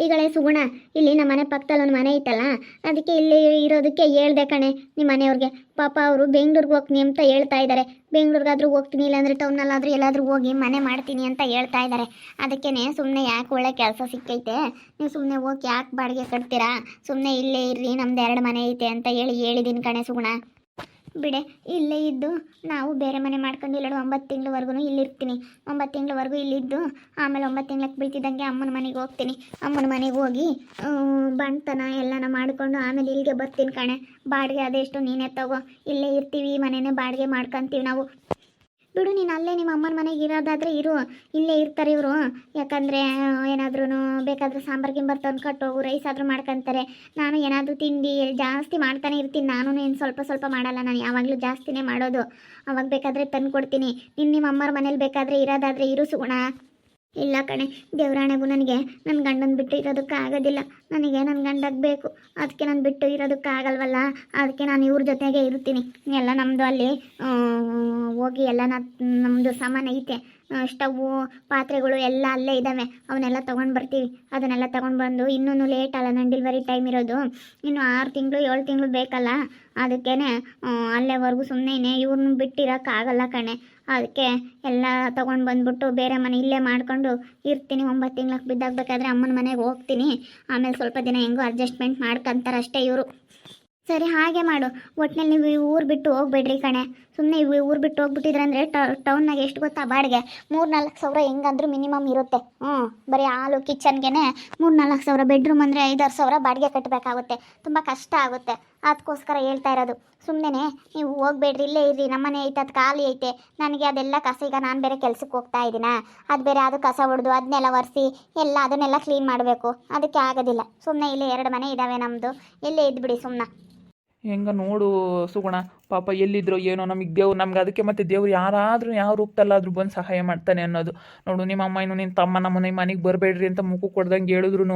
ಈಗಳೇ ಸುಗುಣ, ಇಲ್ಲಿ ನಮ್ಮ ಮನೆ ಪಕ್ಕದಲ್ಲಿ ಒಂದು ಮನೆ ಐತಲ್ಲ, ಅದಕ್ಕೆ ಇಲ್ಲಿ ಇರೋದಕ್ಕೆ ಹೇಳ್ದೆ ಕಣೆ ನಿಮ್ಮ ಮನೆಯವ್ರಿಗೆ. ಪಾಪ ಅವರು ಬೆಂಗ್ಳೂರ್ಗೆ ಹೋಗ್ತೀನಿ ಅಂತ ಹೇಳ್ತಾ ಇದ್ದಾರೆ. ಬೆಂಗ್ಳೂರ್ಗಾದ್ರೂ ಹೋಗ್ತೀನಿ, ಇಲ್ಲಾಂದ್ರೆ ಟೌನಲ್ಲಾದ್ರೂ ಎಲ್ಲಾದ್ರೂ ಹೋಗಿ ಮನೆ ಮಾಡ್ತೀನಿ ಅಂತ ಹೇಳ್ತಾ ಇದ್ದಾರೆ. ಅದಕ್ಕೇನೆ ಸುಮ್ಮನೆ ಯಾಕೆ ಒಳ್ಳೆ ಕೆಲಸ ಸಿಕ್ಕೈತೆ, ನೀವು ಸುಮ್ಮನೆ ಹೋಗಿ ಯಾಕೆ ಬಾಡಿಗೆ ಕಟ್ತೀರಾ, ಸುಮ್ಮನೆ ಇಲ್ಲೇ ಇರ್ರಿ, ನಮ್ದು 2 ಮನೆ ಐತೆ ಅಂತ ಹೇಳಿದ್ದೀನಿ ಕಣೆ ಸುಗುಣ. ಬಿಡೆ, ಇಲ್ಲೇ ಇದ್ದು ನಾವು ಬೇರೆ ಮನೆ ಮಾಡ್ಕೊಂಡು ಇಲ್ಲ 9 ತಿಂಗಳವರೆಗೂ ಇಲ್ಲಿರ್ತೀನಿ. 9 ತಿಂಗಳವರೆಗೂ ಇಲ್ಲಿದ್ದು ಆಮೇಲೆ 9 ತಿಂಗ್ಳಕ್ಕೆ ಬೀಳ್ತಿದ್ದಂಗೆ ಅಮ್ಮನ ಮನೆಗೆ ಹೋಗ್ತೀನಿ. ಅಮ್ಮನ ಮನೆಗೆ ಹೋಗಿ ಬಣ್ತನ ಎಲ್ಲನ ಮಾಡಿಕೊಂಡು ಆಮೇಲೆ ಇಲ್ಲಿಗೆ ಬರ್ತೀನಿ ಕಣೆ. ಬಾಡಿಗೆ ಅದೆಷ್ಟು ನೀನೇ ತಗೋ, ಇಲ್ಲೇ ಇರ್ತೀವಿ, ಮನೆಯೇ ಬಾಡಿಗೆ ಮಾಡ್ಕೊತೀವಿ ನಾವು. ಬಿಡು, ನೀನು ಅಲ್ಲೇ ನಿಮ್ಮ ಅಮ್ಮನ ಮನೆಗೆ ಇರೋದಾದರೆ ಇರು, ಇಲ್ಲೇ ಇರ್ತಾರೆ ಇವರು. ಯಾಕಂದರೆ ಏನಾದ್ರೂ ಬೇಕಾದರೂ ಸಾಂಬಾರು ಗಿಂಬಾರು ತಂದು ಕಟ್ಟೋಗು, ರೈಸ್ ಆದರೂ ಮಾಡ್ಕೊತಾರೆ. ನಾನು ಏನಾದರೂ ತಿಂಡಿ ಜಾಸ್ತಿ ಮಾಡ್ತಾನೆ ಇರ್ತೀನಿ. ನಾನು ಏನು ಸ್ವಲ್ಪ ಸ್ವಲ್ಪ ಮಾಡಲ್ಲ, ನಾನು ಯಾವಾಗಲೂ ಜಾಸ್ತಿನೇ ಮಾಡೋದು. ಅವಾಗ ಬೇಕಾದರೆ ತಂದು ಕೊಡ್ತೀನಿ. ನಿಮ್ಮ ಅಮ್ಮರ ಮನೇಲಿ ಬೇಕಾದರೆ ಇರೋದಾದರೆ ಇರು ಸುಗುಣ. ಇಲ್ಲ ಕಣೆ, ದೇವರಾಣೆಗೂ ನನಗೆ ನನ್ನ ಗಂಡನ ಬಿಟ್ಟು ಇರೋದಕ್ಕೆ ಆಗೋದಿಲ್ಲ. ನನಗೆ ನನ್ನ ಗಂಡಗೆ ಬೇಕು, ಅದಕ್ಕೆ ನಾನು ಬಿಟ್ಟು ಇರೋದಕ್ಕೆ ಆಗಲ್ವಲ್ಲ. ಅದಕ್ಕೆ ನಾನು ಇವ್ರ ಜೊತೆಗೆ ಇರ್ತೀನಿ. ಎಲ್ಲ ನಮ್ಮದು ಅಲ್ಲಿ ಹೋಗಿ ಎಲ್ಲ ನಮ್ಮದು ಸಾಮಾನು ಐತೆ, ಸ್ಟವ್ವು ಪಾತ್ರೆಗಳು ಎಲ್ಲ ಅಲ್ಲೇ ಇದ್ದಾವೆ. ಅವನ್ನೆಲ್ಲ ತೊಗೊಂಡು ಬರ್ತೀವಿ. ಅದನ್ನೆಲ್ಲ ತೊಗೊಂಡು ಬಂದು ಇನ್ನೂ ಲೇಟ್ ಅಲ್ಲ, ನನ್ನ ಡೆಲಿವರಿ ಟೈಮ್ ಇರೋದು ಇನ್ನು 6 ತಿಂಗಳು 7 ತಿಂಗಳು ಬೇಕಲ್ಲ. ಅದಕ್ಕೇ ಅಲ್ಲೇವರೆಗೂ ಸುಮ್ಮನೆ ಇವ್ರನ್ನ ಬಿಟ್ಟಿರೋಕ್ಕಾಗಲ್ಲ ಕಣೆ. ಅದಕ್ಕೆ ಎಲ್ಲ ತೊಗೊಂಡು ಬಂದ್ಬಿಟ್ಟು ಬೇರೆ ಮನೆ ಇಲ್ಲೇ ಮಾಡ್ಕೊಂಡು ಇರ್ತೀನಿ. 9 ತಿಂಗ್ಳಕ್ಕೆ ಬಿದ್ದಾಗಬೇಕಾದ್ರೆ ಅಮ್ಮನ ಮನೆಗೆ ಹೋಗ್ತೀನಿ. ಆಮೇಲೆ ಸ್ವಲ್ಪ ದಿನ ಹೆಂಗೋ ಅಡ್ಜಸ್ಟ್ಮೆಂಟ್ ಮಾಡ್ಕೊಂತಾರೆ ಅಷ್ಟೇ ಇವರು. ಸರಿ, ಹಾಗೆ ಮಾಡು. ಒಟ್ಟಿನಲ್ಲಿ ನೀವು ಊರು ಬಿಟ್ಟು ಹೋಗ್ಬೇಡ್ರಿ ಕಣೆ. ಸುಮ್ಮನೆ ಊರು ಬಿಟ್ಟು ಹೋಗ್ಬಿಟ್ಟಿದ್ರೆ ಅಂದರೆ ಟೌನ್ನಾಗ ಎಷ್ಟು ಗೊತ್ತಾ ಬಾಡಿಗೆ? 3-4 ಸಾವಿರ ಹೆಂಗಂದ್ರೂ ಮಿನಿಮಮ್ ಇರುತ್ತೆ. ಬರೀ ಹಾಲು ಕಿಚನ್ಗೆ 3-4 ಸಾವಿರ, ಬೆಡ್ರೂಮ್ ಅಂದರೆ 5-6 ಸಾವಿರ ಬಾಡಿಗೆ ಕಟ್ಟಬೇಕಾಗುತ್ತೆ. ತುಂಬ ಕಷ್ಟ ಆಗುತ್ತೆ. ಅದಕ್ಕೋಸ್ಕರ ಹೇಳ್ತಾ ಇರೋದು. ಸುಮ್ಮನೆ ನೀವು ಹೋಗ್ಬೇಡ್ರಿ, ಇಲ್ಲೇ ಇರ್ರಿ. ನಮ್ಮನೆ ಐತೆ, ಅದು ಖಾಲಿ ಐತೆ. ನನಗೆ ಅದೆಲ್ಲ ಕಸ, ಈಗ ನಾನು ಬೇರೆ ಕೆಲ್ಸಕ್ಕೆ ಹೋಗ್ತಾ ಇದ್ದೀನಾ, ಅದು ಬೇರೆ, ಅದು ಕಸ ಹೊಡೆದು ಅದನ್ನೆಲ್ಲ ಒರೆಸಿ ಅದನ್ನೆಲ್ಲ ಕ್ಲೀನ್ ಮಾಡಬೇಕು. ಅದಕ್ಕೆ ಆಗೋದಿಲ್ಲ. ಸುಮ್ಮನೆ ಇಲ್ಲೇ 2 ಮನೆ ಇದ್ದಾವೆ ನಮ್ಮದು, ಇಲ್ಲೇ ಇದ್ಬಿಡಿ ಸುಮ್ಮನೆ. ಹೆಂಗ ನೋಡು ಸುಗುಣ, ಪಾಪ ಎಲ್ಲಿದ್ರು ಏನೋ, ನಮಗೆ ದೇವ್ರು ನಮ್ಗೆ ಅದಕ್ಕೆ ಮತ್ತೆ ದೇವ್ರು ಯಾರಾದರೂ ಯಾವ ರೂಪದಲ್ಲಾದರೂ ಬಂದು ಸಹಾಯ ಮಾಡ್ತಾನೆ ಅನ್ನೋದು. ನೋಡು, ನಿಮ್ಮ ಅಮ್ಮ ಇನ್ನೂ ನಿನ್ನ ತಮ್ಮ ನಮ್ಮನೆ ಮನೆಗೆ ಬರಬೇಡ್ರಿ ಅಂತ ಮುಖ ಕೊಡ್ದಂಗೆ ಹೇಳಿದ್ರು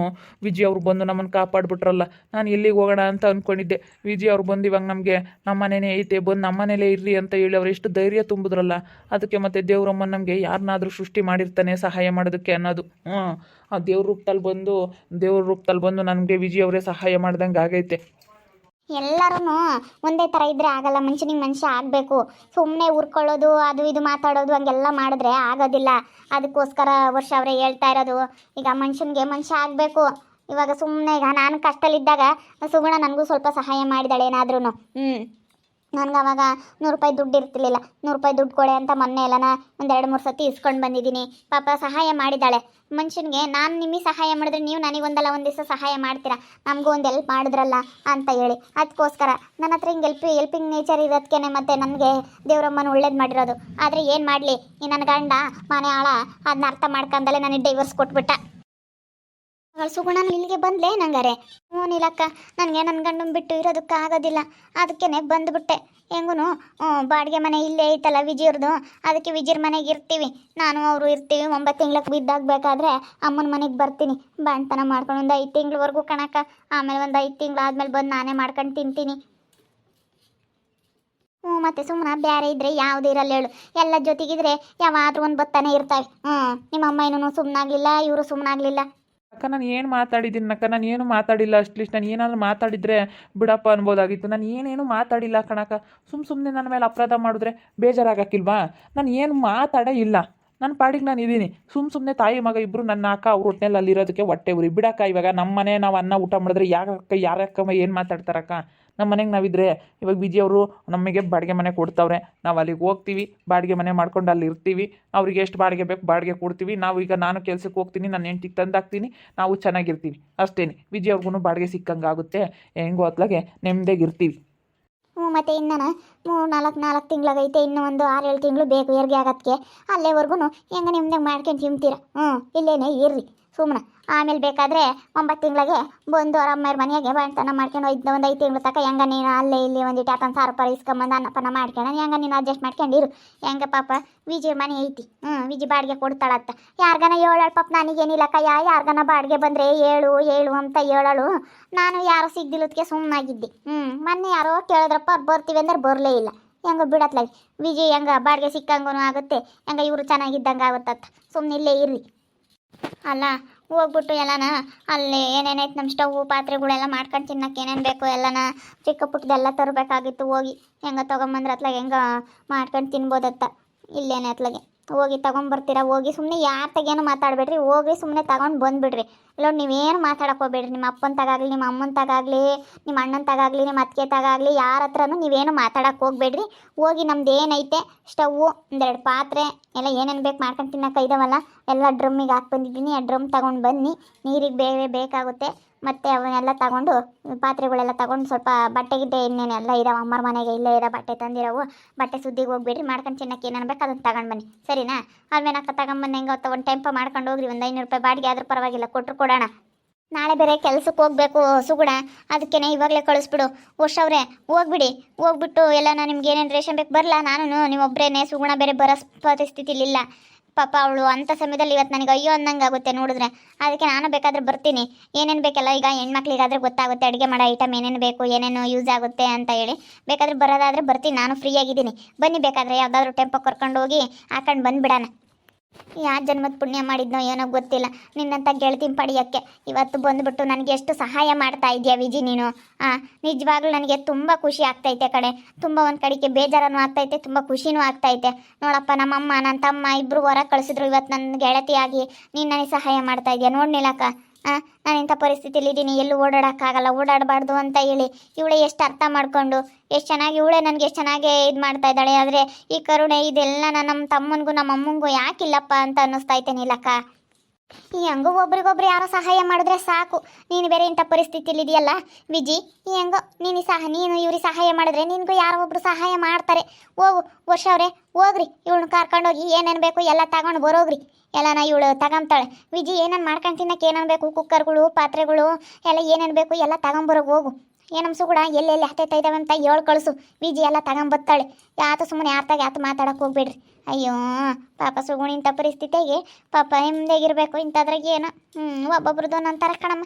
ವಿಜಯ್ ಅವ್ರು ಬಂದು ನಮ್ಮನ್ನು ಕಾಪಾಡ್ಬಿಟ್ರಲ್ಲ. ನಾನು ಎಲ್ಲಿಗೆ ಹೋಗೋಣ ಅಂತ ಅಂದ್ಕೊಂಡಿದ್ದೆ. ವಿಜಯ್ ಅವ್ರು ಬಂದು ಇವಾಗ ನಮಗೆ ನಮ್ಮನೇನೇ ಐತೆ, ಬಂದು ನಮ್ಮನೇಲೇ ಇರ್ರಿ ಅಂತ ಹೇಳಿ ಅವ್ರು ಎಷ್ಟು ಧೈರ್ಯ ತುಂಬಿದ್ರಲ್ಲ. ಅದಕ್ಕೆ ಮತ್ತೆ ದೇವ್ರಮ್ಮ ನಮಗೆ ಯಾರನ್ನಾದರೂ ಸೃಷ್ಟಿ ಮಾಡಿರ್ತಾನೆ ಸಹಾಯ ಮಾಡೋದಕ್ಕೆ ಅನ್ನೋದು. ಆ ದೇವ್ರ ರೂಪದಲ್ಲಿ ಬಂದು ನನಗೆ ವಿಜಯ್ ಅವರೇ ಸಹಾಯ ಮಾಡ್ದಂಗೆ ಆಗೈತೆ. ಎಲ್ಲರೂ ಒಂದೇ ಥರ ಇದ್ದರೆ ಆಗಲ್ಲ. ಮನುಷ್ಯನಿಗೆ ಮನುಷ್ಯ ಆಗಬೇಕು. ಸುಮ್ಮನೆ ಉರ್ಕೊಳ್ಳೋದು, ಅದು ಇದು ಮಾತಾಡೋದು ಹಂಗೆಲ್ಲ ಮಾಡಿದ್ರೆ ಆಗೋದಿಲ್ಲ. ಅದಕ್ಕೋಸ್ಕರ ವರ್ಷ ಅವರೇ ಹೇಳ್ತಾ ಇರೋದು, ಈಗ ಮನುಷ್ಯನಿಗೆ ಮನುಷ್ಯ ಆಗಬೇಕು. ಇವಾಗ ಸುಮ್ಮನೆ ಈಗ ನಾನು ಕಷ್ಟದಲ್ಲಿದ್ದಾಗ ಸುಗುಣ ನನಗೂ ಸ್ವಲ್ಪ ಸಹಾಯ ಮಾಡಿದಾಳೆ ಏನಾದ್ರೂ. ನನಗೆ ಅವಾಗ 100 ರೂಪಾಯಿ ದುಡ್ಡು ಇರ್ತಿರ್ಲಿಲ್ಲ. 100 ರೂಪಾಯಿ ದುಡ್ಡು ಕೊಡೆ ಅಂತ ಮೊನ್ನೆ ಎಲ್ಲನ 1-2-3 ಸತಿ ಇಸ್ಕೊಂಡು ಬಂದಿದ್ದೀನಿ. ಪಾಪ ಸಹಾಯ ಮಾಡಿದ್ದಾಳೆ. ಮನುಷ್ಯನಿಗೆ ನಾನು ನಿಮಗೆ ಸಹಾಯ ಮಾಡಿದ್ರೆ ನೀವು ನನಗೊಂದಲ್ಲ ಒಂದು ದಿವಸ ಸಹಾಯ ಮಾಡ್ತೀರಾ, ನಮಗೂ ಒಂದು ಹೆಲ್ಪ್ ಮಾಡಿದ್ರಲ್ಲ ಅಂತ ಹೇಳಿ. ಅದಕ್ಕೋಸ್ಕರ ನನ್ನ ಹತ್ರ ಹಿಂಗೆ ಹೆಲ್ಪಿಂಗ್ ನೇಚರ್ ಇರೋದಕ್ಕೆ ಮತ್ತೆ ನನಗೆ ದೇವರಮ್ಮನ ಒಳ್ಳೇದು ಮಾಡಿರೋದು. ಆದರೆ ಏನು ಮಾಡಲಿ, ಈ ನನ್ನ ಗಂಡ ಮನೆ ಆಳ ಅದನ್ನ ಅರ್ಥ ಮಾಡ್ಕೊಂಡಲ್ಲೇ ನನಗೆ ಡೈವರ್ಸ್ ಕೊಟ್ಬಿಟ್ಟ. ಸುಗುಣ ಇಲ್ಲಿಗೆ ಬಂದ್ಲೇ ನಂಗಾರೆ? ನೀಲಕ್ಕ, ನನಗೆ ನನ್ನ ಗಂಡನ ಬಿಟ್ಟು ಇರೋದಕ್ಕಾಗೋದಿಲ್ಲ. ಅದಕ್ಕೇ ಬಂದುಬಿಟ್ಟೆ. ಹೆಂಗೂ ಬಾಡಿಗೆ ಮನೆ ಇಲ್ಲೇ ಐತಲ್ಲ ವಿಜಯವ್ರದ್ದು, ಅದಕ್ಕೆ ವಿಜಯರ ಮನೆಗೆ ಇರ್ತೀವಿ, ನಾನು ಅವರು ಇರ್ತೀವಿ. 9 ತಿಂಗ್ಳಕ್ಕೆ ಬಿದ್ದಾಗಬೇಕಾದ್ರೆ ಅಮ್ಮನ ಮನೆಗೆ ಬರ್ತೀನಿ. ಬಾಣ್ತನ ಮಾಡ್ಕೊಂಡು ಒಂದು 5 ತಿಂಗಳವರೆಗೂ ಕಣಕ್ಕ. ಆಮೇಲೆ ಒಂದು 5 ತಿಂಗಳಾದ್ಮೇಲೆ ಬಂದು ನಾನೇ ಮಾಡ್ಕೊಂಡು ತಿಂತೀನಿ. ಮತ್ತೆ ಸುಮ್ಮನೆ ಬೇರೆ ಇದ್ರೆ ಯಾವುದೇ ಇರಲ್ಲ ಹೇಳು. ಎಲ್ಲ ಜೊತೆಗಿದ್ರೆ ಯಾವಾದ್ರೂ ಒಂದು ಬತ್ತಾನೆ ಇರ್ತಾವೆ. ನಿಮ್ಮಮ್ಮ ಏನೂ ಸುಮ್ಮನಾಗಲಿಲ್ಲ, ಇವರು ಸುಮ್ಮನಾಗಲಿಲ್ಲ. ಅಕ್ಕ, ನಾನು ಏನು ಮಾತಾಡಿದ್ದೀನಿ ಅಕ್ಕ? ನಾನು ಏನು ಮಾತಾಡಿಲ್ಲ. ಅಟ್ಲೀಸ್ಟ್ ನಾನು ಏನಾದರೂ ಮಾತಾಡಿದರೆ ಬಿಡಪ್ಪ ಅನ್ಬೋದಾಗಿತ್ತು. ನಾನು ಏನೇನು ಮಾತಾಡಿಲ್ಲ ಕಣಕ್ಕ. ಸುಮ್ಮನೆ ನನ್ನ ಮೇಲೆ ಅಪರಾಧ ಮಾಡಿದ್ರೆ ಬೇಜಾರಾಗಕ್ಕಿಲ್ವಾ? ನಾನು ಏನು ಮಾತಾಡೇ ಇಲ್ಲ. ನನ್ನ ಪಾಡಿಗೆ ನಾನು ಇದ್ದೀನಿ. ಸುಮ್ಮನೆ ತಾಯಿ ಮಗ ಇಬ್ಬರು ನನ್ನ ಅಕ್ಕ ಅವ್ರ ಹೊಟ್ಟೆನಲ್ಲಿ ಅಲ್ಲಿರೋದಕ್ಕೆ ಹೊಟ್ಟೆ ಉರಿ ಬಿಡಕ್ಕ. ಇವಾಗ ನಮ್ಮ ಮನೆ ನಾವು ಅನ್ನ ಊಟ ಮಾಡಿದ್ರೆ ಯಾರಕ್ಕ ಏನು ಮಾತಾಡ್ತಾರಕ್ಕ? ನಮ್ಮ ಮನೆಗೆ ನಾವಿದ್ರೆ ಇವಾಗ ವಿಜಯ್ ಅವರು ನಮಗೆ ಬಾಡಿಗೆ ಮನೆ ಕೊಡ್ತಾವ್ರೆ. ನಾವು ಅಲ್ಲಿಗೆ ಹೋಗ್ತೀವಿ, ಬಾಡಿಗೆ ಮನೆ ಮಾಡ್ಕೊಂಡು ಅಲ್ಲಿ ಇರ್ತೀವಿ. ಅವ್ರಿಗೆ ಎಷ್ಟು ಬಾಡಿಗೆ ಬೇಕು ಬಾಡಿಗೆ ಕೊಡ್ತೀವಿ. ನಾನು ಕೆಲಸಕ್ಕೆ ಹೋಗ್ತೀನಿ, ನನ್ನ ಹೆಂಡ್ತಿಗೆ ತಂದಾಕ್ತೀನಿ, ನಾವು ಚೆನ್ನಾಗಿರ್ತೀವಿ ಅಷ್ಟೇ. ವಿಜಯ್ ಅವ್ರಿಗೂ ಬಾಡಿಗೆ ಸಿಕ್ಕಂಗೆ ಆಗುತ್ತೆ. ಹೆಂಗೋ ಹೊತ್ಲಾಗೆ ನೆಮ್ಮದಿಯಾಗಿರ್ತೀವಿ. ಮತ್ತು ಇನ್ನು 3-4 ತಿಂಗಳಾಗೈತೆ. ಇನ್ನೂ ಒಂದು 6-7 ತಿಂಗಳು ಬೇಕು ಹೆರಿಗೆ ಆಗೋದಕ್ಕೆ. ಅಲ್ಲೇವರೆಗೂ ಹೆಂಗೆ ನಿಮ್ದಾಗ ಮಾಡ್ಕೊಂಡು ತಿಂತೀರ. ಇಲ್ಲೇನೆ ಇರ್ರಿ ಸುಮ್ಮನೆ. ಆಮೇಲೆ ಬೇಕಾದರೆ 9 ತಿಂಗಳಿಗೆ ಬಂದು ಅವ್ರ ಅಮ್ಮವ್ರ ಮನೆಯಾಗೆ ಬಾಣ್ತನ ಮಾಡ್ಕೊಂಡು ಒಂದು 5 ತಿಂಗಳು ತನಕ ಹೆಂಗೆ ನೀನು ಅಲ್ಲೇ ಇಲ್ಲಿ ಒಂದಿಟ್ಟು 10,000 ರೂಪಾಯಿ ಇಸ್ಕೊಂಬಂದು ಅನ್ನಪನ ಮಾಡ್ಕೊಂಡು ಹೆಂಗೆ ನೀನು ಅಡ್ಜಸ್ಟ್ ಮಾಡ್ಕೊಂಡಿರು. ಹೆಂಗೆ ಪಾಪ ವಿಜಯ್ ಮನೆ ಐತಿ, ವಿಜಯ್ ಬಾಡಿಗೆ ಕೊಡ್ತಾಳತ್ತ. ಯಾರಿಗಾನ ಹೇಳೋಳು ಪಾಪ, ನನಗೇನಿಲ್ಲಕ್ಕ. ಯಾರಿಗಾನ ಬಾಡಿಗೆ ಬಂದರೆ ಹೇಳು ಅಂತ ಹೇಳೋಳು. ನಾನು ಯಾರೋ ಸಿಗ್ದಿಲ್ಲದಕ್ಕೆ ಸುಮ್ಮನಾಗಿದ್ದೆ. ಮೊನ್ನೆ ಯಾರೋ ಕೇಳಿದ್ರಪ್ಪ, ಅವ್ರು ಬರ್ತೀವಿ ಅಂದ್ರೆ ಬರಲೇ ಇಲ್ಲ. ಹೆಂಗೆ ಬಿಡತ್ಲಾಗಿ ವಿಜಯ್ ಹೆಂಗೆ ಬಾಡಿಗೆ ಸಿಕ್ಕಂಗೂ ಆಗುತ್ತೆ, ಹೆಂಗೆ ಇವರು ಚೆನ್ನಾಗಿದ್ದಂಗೆ ಆಗುತ್ತತ್ತ. ಸುಮ್ಮನೆ ಇಲ್ಲೇ ಇರ್ರಿ. ಅಲ್ಲ, ಹೋಗ್ಬಿಟ್ಟು ಎಲ್ಲನ ಅಲ್ಲಿ ಏನೇನೈತೆ ನಮ್ಮ ಸ್ಟವ್ ಪಾತ್ರೆಗಳೆಲ್ಲ ಮಾಡ್ಕೊಂಡು ತಿನ್ನಕ್ಕೆ ಏನೇನು ಬೇಕು ಎಲ್ಲನ ಚಿಕ್ಕ ಪುಟ್ಟದೆಲ್ಲ ತರಬೇಕಾಗಿತ್ತು. ಹೋಗಿ ಹೆಂಗ ತೊಗೊಂಬಂದ್ರೆ ಅತ್ಲಾಗೆ ಹೆಂಗ ಮಾಡ್ಕೊಂಡು ತಿನ್ಬೋದತ್ತ. ಇಲ್ಲೇನೆ ಅತ್ಲಾಗೆ ಹೋಗಿ ತೊಗೊಂಬರ್ತೀರಾ? ಹೋಗಿ ಸುಮ್ಮನೆ ಯಾರ ತಗೇನು ಮಾತಾಡಬೇಡ್ರಿ, ಹೋಗಿ ಸುಮ್ಮನೆ ತಗೊಂಡು ಬಂದುಬಿಡ್ರಿ. ಇಲ್ಲ ನೀವೇನು ಮಾತಾಡಕ್ಕೆ ಹೋಗ್ಬೇಡ್ರಿ. ನಿಮ್ಮ ಅಪ್ಪನ ತಗಾಗಲಿ, ನಿಮ್ಮ ಅಮ್ಮನ ತಗಾಗಲಿ, ನಿಮ್ಮ ಅಣ್ಣನ ತಗಾಗಲಿ, ನಿಮ್ಮ ಅತ್ತಿಗೆ ತಗಾಗಲಿ, ಯಾರ ಹತ್ರನೂ ನೀವೇನು ಮಾತಾಡಕ್ಕೆ ಹೋಗ್ಬೇಡ್ರಿ. ಹೋಗಿ ನಮ್ದು ಏನೈತೆ ಸ್ಟವ್ವು, ಒಂದೆರಡು ಪಾತ್ರೆ ಎಲ್ಲ ಏನೇನು ಬೇಕು ಮಾಡ್ಕೊಂಡು ತಿನ್ನಕ್ಕೆ ಇದಾವಲ್ಲ ಎಲ್ಲ ಡ್ರಮ್ಮಿಗೆ ಹಾಕಿ ಬಂದಿದ್ದೀನಿ. ಆ ಡ್ರಮ್ ತಗೊಂಡು ಬನ್ನಿ, ನೀರಿಗೆ ಬೇರೆ ಬೇಕಾಗುತ್ತೆ. ಮತ್ತು ಅವನ್ನೆಲ್ಲ ತಗೊಂಡು ಪಾತ್ರೆಗಳೆಲ್ಲ ತಗೊಂಡು ಸ್ವಲ್ಪ ಬಟ್ಟೆಗಿದ್ದೆ ಇನ್ನೇನೆಲ್ಲ ಇದಾವೆ ಅಮ್ಮರ ಮನೆಗೆ, ಇಲ್ಲೇ ಇರೋ ಬಟ್ಟೆ ತಂದಿರೋವು. ಬಟ್ಟೆ ಸುದ್ದಿಗೆ ಹೋಗ್ಬೇಡ್ರಿ, ಮಾಡ್ಕೊಂಡು ತಿನ್ನಕ್ಕೆ ಏನೇನು ಬೇಕು ಅದನ್ನು ತಗೊಂಡು ಬನ್ನಿ, ಸರಿನಾ? ಅವೇನಕ್ಕ ತಗೊಂಬಂದು ಹೆಂಗೆ ಒಂದು ಟೆಂಪೋ ಮಾಡ್ಕೊಂಡು ಹೋಗ್ರಿ. ಒಂದು 500 ರೂಪಾಯಿ ಬಾಡಿಗೆ ಆದರೂ ಪರವಾಗಿಲ್ಲ, ಕೊಟ್ಟರು ಕೊಡೋಣ. ನಾಳೆ ಬೇರೆ ಕೆಲ್ಸಕ್ಕೆ ಹೋಗ್ಬೇಕು ಸುಗುಣ, ಅದಕ್ಕೇನೆ ಇವಾಗಲೇ ಕಳಿಸ್ಬಿಡು. ವರ್ಷವ್ರೆ ಹೋಗ್ಬಿಡಿ. ಹೋಗ್ಬಿಟ್ಟು ಎಲ್ಲ ನಿಮ್ಗೆ ಏನೇನು ರೇಷನ್ ಬೇಕು ಬರಲ್ಲ, ನಾನು ನೀವೊಬ್ಬರೇನೆ. ಸುಗುಣ ಬೇರೆ ಬರೋ ಪರಿಸ್ಥಿತಿಲಿಲ್ಲ ಪಾಪ. ಅವಳು ಅಂಥ ಸಮಯದಲ್ಲಿ ಇವತ್ತು ನನಗೆ ಅಯ್ಯೋ ಅನ್ನಂಗೆ ಆಗುತ್ತೆ ನೋಡಿದ್ರೆ. ಅದಕ್ಕೆ ನಾನು ಬೇಕಾದರೆ ಬರ್ತೀನಿ. ಏನೇನು ಬೇಕಲ್ಲ ಈಗ ಹೆಣ್ಮಕ್ಳಿಗಾದ್ರೆ ಗೊತ್ತಾಗುತ್ತೆ ಅಡುಗೆ ಮಾಡೋ ಐಟಮ್ ಏನೇನು ಬೇಕು, ಏನೇನು ಯೂಸ್ ಆಗುತ್ತೆ ಅಂತ ಹೇಳಿ. ಬೇಕಾದರೆ ಬರೋದಾದರೆ ಬರ್ತೀನಿ, ನಾನು ಫ್ರೀ ಆಗಿದ್ದೀನಿ. ಬನ್ನಿ, ಬೇಕಾದರೆ ಯಾವುದಾದ್ರೂ ಟೆಂಪೋ ಕರ್ಕೊಂಡು ಹೋಗಿ ಹಾಕೊಂಡು ಬಂದುಬಿಡೋಣ. ಯಾವ ಜನ್ಮದ ಪುಣ್ಯ ಮಾಡಿದ್ನೋ ಏನೋ ಗೊತ್ತಿಲ್ಲ, ನಿನ್ನಂಥ ಗೆಳತಿನ ಪಡೆಯೋಕ್ಕೆ ಇವತ್ತು ಬಂದುಬಿಟ್ಟು ನನಗೆ ಎಷ್ಟು ಸಹಾಯ ಮಾಡ್ತಾ ಇದೆಯಾ ವಿಜಿ ನೀನು. ನಿಜವಾಗ್ಲೂ ನನಗೆ ತುಂಬ ಖುಷಿ ಆಗ್ತೈತೆ ಕಡೆ. ತುಂಬ ಒಂದು ಕಡೆಗೆ ಬೇಜಾರನೂ ಆಗ್ತೈತೆ, ತುಂಬ ಖುಷಿನೂ ಆಗ್ತೈತೆ. ನೋಡಪ್ಪ, ನಮ್ಮಮ್ಮ ನನ್ನ ತಮ್ಮ ಇಬ್ಬರು ಹೊರಗೆ ಕಳಿಸಿದ್ರು. ಇವತ್ತು ನನ್ನ ಗೆಳತಿಯಾಗಿ ನೀನು ನನಗೆ ಸಹಾಯ ಮಾಡ್ತಾ ಇದೆಯಾ. ನೋಡ್ನಿಲ್ಲಕ್ಕ, ನಾನು ಇಂಥ ಪರಿಸ್ಥಿತಿಯಲ್ಲಿ ಇದ್ದೀನಿ, ಎಲ್ಲೂ ಓಡಾಡೋಕ್ಕಾಗಲ್ಲ, ಓಡಾಡಬಾರ್ದು ಅಂತ ಹೇಳಿ ಇವಳೇ ಎಷ್ಟು ಅರ್ಥ ಮಾಡಿಕೊಂಡು ಎಷ್ಟು ಚೆನ್ನಾಗಿ ಇವಳೇ ನನಗೆ ಎಷ್ಟು ಚೆನ್ನಾಗಿ ಇದು ಮಾಡ್ತಾ ಇದ್ದಾಳೆ. ಆದರೆ ಈ ಕರುಣೆ ಇದೆಲ್ಲ ನಮ್ಮ ತಮ್ಮನಿಗೂ ನಮ್ಮ ಅಮ್ಮನಿಗೂ ಯಾಕಿಲ್ಲಪ್ಪ ಅಂತ ಅನ್ನಿಸ್ತಾ ನೀಲಕ್ಕ. ಈ ಹೆಂಗೋ ಒಬ್ರಿಗೊಬ್ರು ಯಾರೋ ಸಹಾಯ ಮಾಡಿದ್ರೆ ಸಾಕು. ನೀನು ಬೇರೆ ಇಂಥ ಪರಿಸ್ಥಿತಿಲಿ ಇದೆಯಲ್ಲ ವಿಜಿ, ಈ ಹೆಂಗೋ ನೀನು ಇವ್ರಿಗೆ ಸಹಾಯ ಮಾಡಿದ್ರೆ ನಿನಗೂ ಯಾರೋ ಒಬ್ರು ಸಹಾಯ ಮಾಡ್ತಾರೆ. ಹೋಗು ವರ್ಷವ್ರೆ, ಹೋಗ್ರಿ. ಇವಳನ್ನ ಕರ್ಕೊಂಡೋಗಿ ಏನೇನು ಬೇಕು ಎಲ್ಲ ತಗೊಂಡು ಬರೋಗ್ರಿ. ಎಲ್ಲನ ಇವಳು ತಗೊಂತಾಳೆ. ವಿಜಿ ಏನೇನು ಮಾಡ್ಕೊಂಡು ತಿನ್ನಕ್ಕೆ ಏನೇನು ಬೇಕು, ಕುಕ್ಕರ್ಗಳು, ಪಾತ್ರೆಗಳು ಎಲ್ಲ ಏನೇನು ಬೇಕು ಎಲ್ಲ ತಗೊಂಬರೋಗಿ ಹೋಗು. ಏನಮ್ಸು ಕೂಡ ಎಲ್ಲೆಲ್ಲಿ ಹತ್ತೈತಾ ಇದ್ದಾವೆ ಅಂತ ಹೇಳಿ ಕಳಿಸು. ವಿಜಿ ಎಲ್ಲ ತಗೊಂಬತ್ತಾಳೆ. ಯಾತು ಸುಮ್ಮನೆ ಯಾತು ಮಾತಾಡಕ್ಕೆ ಹೋಗ್ಬೇಡ್ರಿ. ಅಯ್ಯೋ ಪಾಪ ಸುಗುಣ ಇಂಥ ಪರಿಸ್ಥಿತಿಗೆ ಪಾಪ ನೆಮ್ಮದಿಯಾಗಿರ್ಬೇಕು. ಇಂಥದ್ರಾಗ ಏನೋ ಒಬ್ಬೊಬ್ರದ್ದು ನಂತರ ಕಣಮ್ಮ.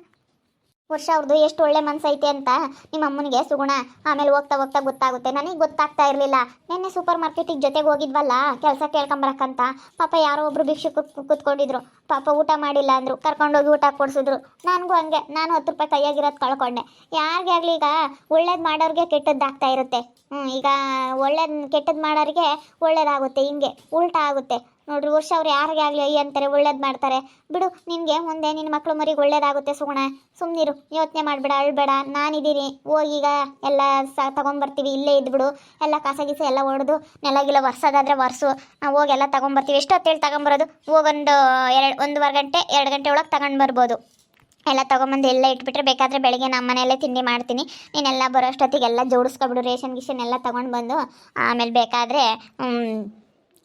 ವರ್ಷ ಅವ್ರದ್ದು ಎಷ್ಟು ಒಳ್ಳೆ ಮನಸ್ಸೈತೆ ಅಂತ ನಿಮ್ಮ ಅಮ್ಮನಿಗೆ ಸುಗುಣ ಆಮೇಲೆ ಹೋಗ್ತಾ ಹೋಗ್ತಾ ಗೊತ್ತಾಗುತ್ತೆ. ನನಗೆ ಗೊತ್ತಾಗ್ತಾ ಇರಲಿಲ್ಲ. ನಿನ್ನೆ ಸೂಪರ್ ಮಾರ್ಕೆಟಿಗೆ ಜೊತೆಗೆ ಹೋಗಿದ್ವಲ್ಲ ಕೆಲಸ ಕೇಳ್ಕೊಂಬರಕ್ಕಂತ. ಪಾಪ ಯಾರೋ ಒಬ್ರು ಭಿಕ್ಷುಕರು ಕೂತ್ಕೊಂಡಿದ್ರು. ಪಾಪ ಊಟ ಮಾಡಿಲ್ಲ ಅಂದರು, ಕರ್ಕೊಂಡೋಗಿ ಊಟ ಕೊಡಿಸಿದ್ರು. ನನಗೂ ಹಂಗೆ, ನಾನು 10 ರೂಪಾಯಿ ಕೈಯಾಗಿರೋದು ಕಳ್ಕೊಂಡೆ. ಯಾರಿಗೆ ಆಗಲಿ ಈಗ ಒಳ್ಳೇದು ಮಾಡೋರಿಗೆ ಕೆಟ್ಟದ್ದಾಗ್ತಾ ಇರುತ್ತೆ. ಈಗ ಕೆಟ್ಟದ್ದು ಮಾಡೋರಿಗೆ ಒಳ್ಳೇದಾಗುತ್ತೆ, ಹಿಂಗೆ ಉಲ್ಟಾ ಆಗುತ್ತೆ ನೋಡ್ರಿ. ವರ್ಷ ಅವ್ರು ಯಾರಿಗೆ ಆಗಲಿ ಅಯ್ಯ ಅಂತಾರೆ, ಒಳ್ಳೇದು ಮಾಡ್ತಾರೆ. ಬಿಡು, ನಿನಗೆ ಮುಂದೆ ನಿನ್ನ ಮಕ್ಕಳು ಮರಿಗೆ ಒಳ್ಳೇದಾಗುತ್ತೆ ಸುಗುಣ. ಸುಮ್ಮನಿರು, ಯೋಚನೆ ಮಾಡಬೇಡ, ಅಳ್ಬೇಡ. ನಾನಿದ್ದೀನಿ, ಹೋಗೀಗ ಎಲ್ಲ ತೊಗೊಂಬರ್ತೀವಿ. ಇಲ್ಲೇ ಇದ್ಬಿಡು. ಎಲ್ಲ ಕಸಗಿಸಿ ಎಲ್ಲ ಹೊಡೆದು ನೆಲಗಿಲ್ಲ ಒರ್ಸೋದಾದ್ರೆ ಒರೆಸು. ನಾವು ಹೋಗಿ ಎಲ್ಲ ತೊಗೊಂಬರ್ತೀವಿ. ಎಷ್ಟೊತ್ತೇಳಿ ತೊಗೊಂಬರೋದು? ಹೋಗೊಂದು 1 ಗಂಟೆ 2 ಗಂಟೆ ಒಳಗೆ ತಗೊಂಡು ಬರ್ಬೋದು. ಎಲ್ಲ ತೊಗೊಂಬಂದು ಎಲ್ಲ ಇಟ್ಬಿಟ್ರೆ ಬೇಕಾದರೆ ಬೆಳಗ್ಗೆ ನಮ್ಮ ಮನೆಯಲ್ಲೇ ತಿಂಡಿ ಮಾಡ್ತೀನಿ. ನೀನೆಲ್ಲ ಬರೋ ಅಷ್ಟೊತ್ತಿಗೆಲ್ಲ ಜೋಡಿಸ್ಕೊಬಿಡು. ರೇಷನ್ ಎಲ್ಲ ತೊಗೊಂಡು ಬಂದು ಆಮೇಲೆ ಬೇಕಾದರೆ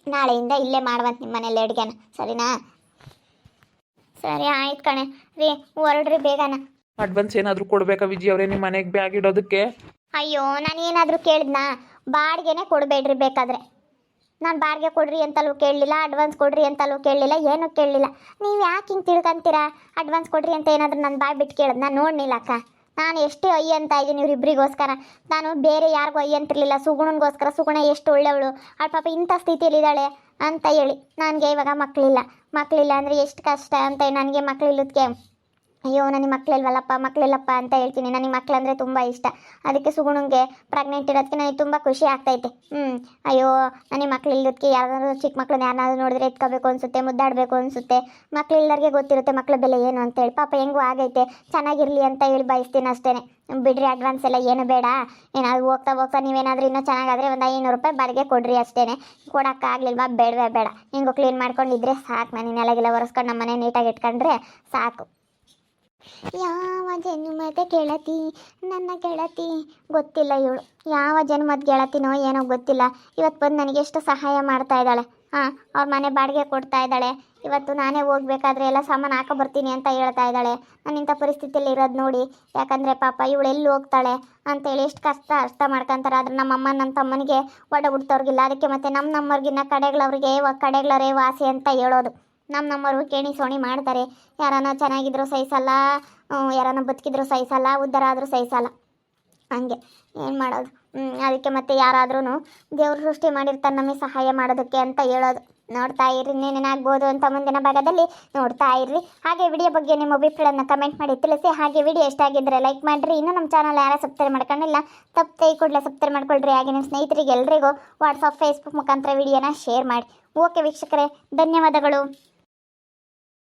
ನಾಳೆಯಿಂದ ಇಲ್ಲೇ ಮಾಡುವಂತ ನಿಮ್ಮ ಮನೇಲಿ ಅಡುಗೆನ, ಸರಿನಾ? ಸರಿ ಆಯ್ತು ಕಣೆ ರೀ, ಹೊರಡ್ರಿ ಬೇಗನ. ಅಡ್ವಾನ್ಸ್ ಏನಾದರೂ ಕೊಡಬೇಕಾ ವಿಜಿ ಅವರೇ ನಿಮ್ಮ ಮನೆಗೆ ಬ್ಯಾಗ್ ಇಡೋದಕ್ಕೆ? ಅಯ್ಯೋ, ನಾನು ಏನಾದರೂ ಕೇಳಿದ್ನಾ? ಬಾಡಿಗೆನೇ ಕೊಡಬೇಡ್ರಿ. ಬೇಕಾದರೆ ನಾನು ಬಾಡಿಗೆ ಕೊಡ್ರಿ ಅಂತಲೂ ಕೇಳಲಿಲ್ಲ, ಅಡ್ವಾನ್ಸ್ ಕೊಡ್ರಿ ಅಂತಲೂ ಕೇಳಲಿಲ್ಲ, ಏನೂ ಕೇಳಲಿಲ್ಲ. ನೀವು ಯಾಕೆ ಹಿಂಗೆ ತಿಳ್ಕೊಂತೀರಾ? ಅಡ್ವಾನ್ಸ್ ಕೊಡ್ರಿ ಅಂತ ಏನಾದರೂ ನಾನು ಬಾಯ್ ಬಿಟ್ಟು ಕೇಳಿದ್ನ? ನೋಡ್ನಿಲ್ಲ ಅಕ್ಕ, ನಾನು ಎಷ್ಟು ಅಯ್ಯ ಅಂತ ಇದ್ದೀನಿ ಇವ್ರಿಬ್ರಿಗೋಸ್ಕರ. ನಾನು ಬೇರೆ ಯಾರಿಗೂ ಅಯ್ಯ ಅಂತಿರಲಿಲ್ಲ, ಸುಗುಣನಿಗೋಸ್ಕರ. ಸುಗುಣ ಎಷ್ಟು ಒಳ್ಳೆಯವಳು, ಅವಳ ಪಾಪ ಇಂಥ ಸ್ಥಿತಿಯಲ್ಲಿದ್ದಾಳೆ ಅಂತ ಹೇಳಿ. ನನಗೆ ಇವಾಗ ಮಕ್ಕಳಿಲ್ಲ ಅಂದರೆ ಎಷ್ಟು ಕಷ್ಟ ಅಂತ. ನನಗೆ ಮಕ್ಕಳಿಲ್ಲದಕ್ಕೆ ಅಯ್ಯೋ ನನಗೆ ಮಕ್ಕಳಿಲ್ಲಪ್ಪ ಅಂತ ಹೇಳ್ತೀನಿ. ನನಗೆ ಮಕ್ಕಳಂದರೆ ತುಂಬ ಇಷ್ಟ. ಅದಕ್ಕೆ ಸುಗುಣಂಗೆ ಪ್ರೆಗ್ನೆಂಟ್ ಇರೋದಕ್ಕೆ ನನಗೆ ತುಂಬ ಖುಷಿ ಆಗ್ತೈತೆ. ಅಯ್ಯೋ ನನಗೆ ಮಕ್ಕಳಿಲ್ಲದಕ್ಕೆ ಯಾರಾದರೂ ಚಿಕ್ಕ ಮಕ್ಕಳನ್ನ ಯಾರನ್ನಾದ್ರೂ ನೋಡಿದ್ರೆ ಎತ್ಕೋಬೇಕು ಅನಿಸುತ್ತೆ, ಮುದ್ದಾಡಬೇಕು ಅನಿಸುತ್ತೆ. ಮಕ್ಕಳಿಲ್ಲರಿಗೆ ಗೊತ್ತಿರುತ್ತೆ ಮಕ್ಕಳ ಬೆಲೆ ಏನು ಅಂತೇಳಿ. ಪಾಪ ಹೆಂಗೂ ಆಗೈತೆ, ಚೆನ್ನಾಗಿರಲಿ ಅಂತ ಹೇಳಿ ಬಯಸ್ತೀನಿ ಅಷ್ಟೇ. ಬಿಡ್ರಿ, ಅಡ್ವಾನ್ಸ್ ಎಲ್ಲ ಏನು ಬೇಡ. ಏನಾದರೂ ಹೋಗ್ತಾ ನೀವೇನಾದರೂ ಇನ್ನೂ ಚೆನ್ನಾಗಾದರೆ ಒಂದು 500 ರೂಪಾಯಿ ಬಾಡಿಗೆ ಕೊಡ್ರಿ ಅಷ್ಟೇ. ಕೊಡೋಕ್ಕಾಗಲಿಲ್ವಾ? ಬೇಡ. ಹಿಂಗೋ ಕ್ಲೀನ್ ಮಾಡ್ಕೊಂಡಿದ್ರೆ ಸಾಕು. ನಾನು ನೆಲಗೆಲ್ಲ ಒರೆಸ್ಕೊಂಡು ನಮ್ಮ ಮನೆ ನೀಟಾಗಿ ಇಟ್ಕೊಂಡ್ರೆ ಸಾಕು. ಯಾವ ಜನ್ಮದ ಗೆಳತಿ ನನ್ನ ಗೆಳತಿ, ಗೊತ್ತಿಲ್ಲ ಇವಳು ಯಾವ ಜನ್ಮದ ಗೆಳತಿನೋ ಏನೋ ಗೊತ್ತಿಲ್ಲ. ಇವತ್ತು ಬಂದು ನನಗೆ ಎಷ್ಟು ಸಹಾಯ ಮಾಡ್ತಾ ಇದ್ದಾಳೆ. ಅವ್ರ ಮನೆ ಬಾಡಿಗೆ ಕೊಡ್ತಾ ಇದ್ದಾಳೆ. ಇವತ್ತು ನಾನೇ ಹೋಗ್ಬೇಕಾದ್ರೆ ಎಲ್ಲ ಸಾಮಾನು ಹಾಕೋ ಬರ್ತೀನಿ ಅಂತ ಹೇಳ್ತಾ ಇದ್ದಾಳೆ. ನಾನು ಇಂಥ ಪರಿಸ್ಥಿತಿಯಲ್ಲಿ ಇರೋದು ನೋಡಿ. ಯಾಕಂದರೆ ಪಾಪ ಇವಳು ಎಲ್ಲಿ ಹೋಗ್ತಾಳೆ ಅಂತೇಳಿ ಎಷ್ಟು ಕಷ್ಟ ಅರ್ಥ ಮಾಡ್ಕೊತಾರೆ. ಆದರೆ ನಮ್ಮಮ್ಮ ನನ್ನ ತಮ್ಮನಿಗೆ ಒಡ ಹುಡ್ತವ್ರಿಗಿಲ್ಲ. ಅದಕ್ಕೆ ಮತ್ತೆ ನಮ್ಮವ್ರಿಗಿನ್ನ ಕಡೆಗಳವರೇ ವಾಸಿ ಅಂತ ಹೇಳೋದು. ನಮ್ಮವರು ಕೇಣಿ ಸೋಣಿ ಮಾಡ್ತಾರೆ. ಯಾರನ್ನ ಚೆನ್ನಾಗಿದ್ರು ಸಹಿಸಲ್ಲ, ಯಾರನ್ನ ಬದುಕಿದ್ರು ಸಹಿಸಲ್ಲ, ಉದ್ಧಾರ ಆದರೂ ಸಹಿಸಲ್ಲ. ಹಂಗೆ ಏನು ಮಾಡೋದು? ಅದಕ್ಕೆ ಮತ್ತೆ ಯಾರಾದ್ರೂ ದೇವ್ರು ಸೃಷ್ಟಿ ಮಾಡಿರ್ತಾರೆ ನಮಗೆ ಸಹಾಯ ಮಾಡೋದಕ್ಕೆ ಅಂತ ಹೇಳೋದು. ನೋಡ್ತಾ ಇರ್ರಿ ಇನ್ನೇನೇನಾಗ್ಬೋದು ಅಂತ ಮುಂದಿನ ಭಾಗದಲ್ಲಿ ನೋಡ್ತಾ ಇರ್ರಿ. ಹಾಗೆ ವಿಡಿಯೋ ಬಗ್ಗೆ ನಿಮ್ಮ ಅಭಿಪ್ರಾಯನ ಕಮೆಂಟ್ ಮಾಡಿ ತಿಳಿಸಿ. ಹಾಗೆ ವಿಡಿಯೋ ಇಷ್ಟ ಆಗಿದ್ದರೆ ಲೈಕ್ ಮಾಡಿರಿ. ಇನ್ನೂ ನಮ್ಮ ಚಾನಲ್ ಯಾರು ಸಬ್ಸ್ಕ್ರೈಬ್ ಮಾಡ್ಕೊಂಡಿಲ್ಲ ತಪ್ಪದೆ ಈ ಕೂಡಲೇ ಸಬ್ಸ್ಕ್ರೈಬ್ ಮಾಡ್ಕೊಳ್ರಿ. ಹಾಗೆ ನಿಮ್ಮ ಸ್ನೇಹಿತರಿಗೆ ಎಲ್ರಿಗೂ ವಾಟ್ಸಪ್ ಫೇಸ್ಬುಕ್ ಮುಖಾಂತರ ವಿಡಿಯೋನ ಶೇರ್ ಮಾಡಿ. ಓಕೆ ವೀಕ್ಷಕರೇ, ಧನ್ಯವಾದಗಳು.